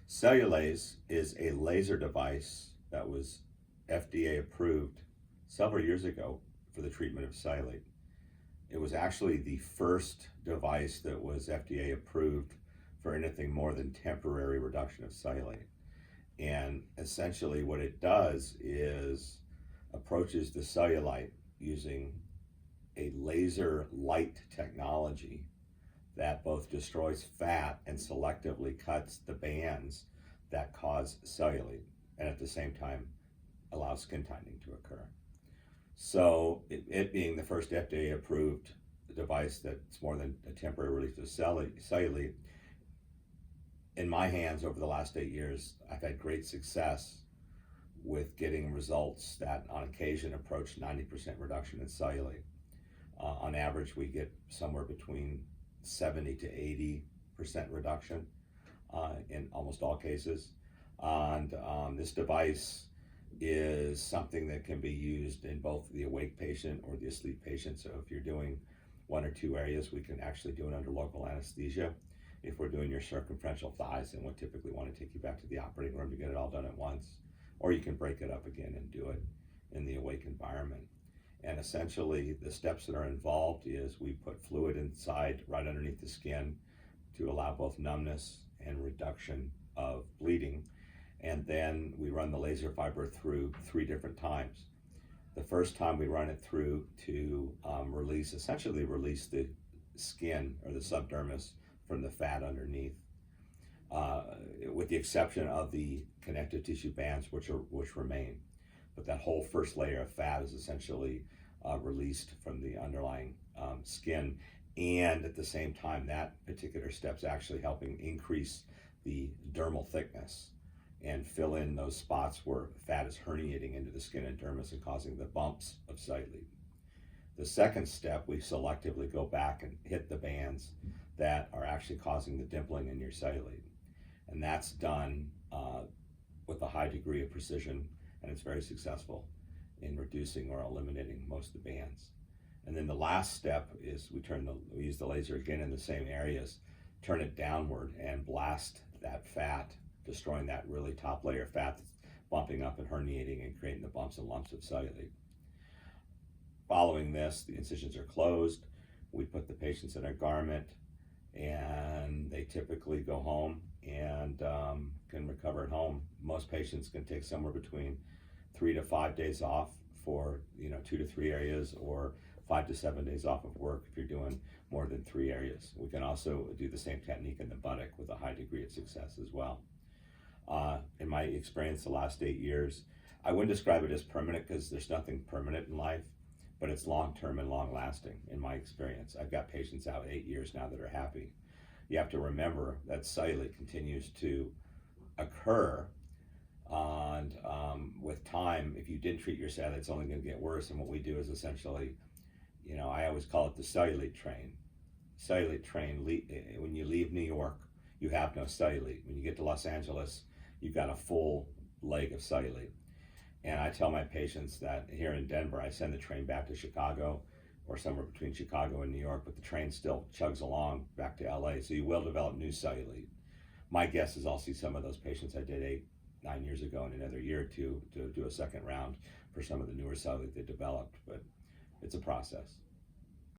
Cellulaze is a laser device that was FDA approved several years ago for the treatment of cellulite. It was actually the first device that was FDA approved for anything more than temporary reduction of cellulite. And essentially what it does is approaches the cellulite using a laser light technology that both destroys fat and selectively cuts the bands that cause cellulite, and at the same time allows skin tightening to occur. So it being the first FDA approved device that's more than a temporary release of cellulite, in my hands over the last 8 years, I've had great success with getting results that on occasion approach 90% reduction in cellulite. On average, we get somewhere between 70 to 80% reduction in almost all cases. And this device is something that can be used in both the awake patient or the asleep patient. So if you're doing one or two areas, we can actually do it under local anesthesia. If we're doing your circumferential thighs, then we'll typically want to take you back to the operating room to get it all done at once. Or you can break it up again and do it in the awake environment. And essentially the steps that are involved is we put fluid inside right underneath the skin to allow both numbness and reduction of bleeding. And then we run the laser fiber through 3 different times. The first time we run it through to essentially release the skin or the subdermis from the fat underneath, with the exception of the connective tissue bands which remain. But that whole first layer of fat is essentially released from the underlying skin, and at the same time that particular step's actually helping increase the dermal thickness and fill in those spots where fat is herniating into the skin and dermis and causing the bumps of cellulite. The second step, we selectively go back and hit the bands that are actually causing the dimpling in your cellulite, and that's done with a high degree of precision, and it's very successful in reducing or eliminating most of the bands. And then the last step is we use the laser again in the same areas, turn it downward and blast that fat, destroying that really top layer of fat that's bumping up and herniating and creating the bumps and lumps of cellulite. Following this, the incisions are closed. We put the patients in a garment, and they typically go home and can recover at home. Most patients can take somewhere between 3 to 5 days off for 2 to 3 areas, or 5 to 7 days off of work if you're doing more than 3 areas. We can also do the same technique in the buttock with a high degree of success as well. In my experience the last 8 years, I wouldn't describe it as permanent because there's nothing permanent in life, but it's long-term and long-lasting in my experience. I've got patients out 8 years now that are happy. You have to remember that cellulite continues to occur, and with time, if you didn't treat your cellulite, it's only going to get worse. And what we do is essentially, I always call it the cellulite train. Cellulite train, when you leave New York, you have no cellulite. When you get to Los Angeles, you've got a full leg of cellulite. And I tell my patients that here in Denver, I send the train back to Chicago or somewhere between Chicago and New York, but the train still chugs along back to LA. So you will develop new cellulite. My guess is I'll see some of those patients I did 8, 9 years ago in another year or two to do a second round for some of the newer cellulite they developed, but it's a process.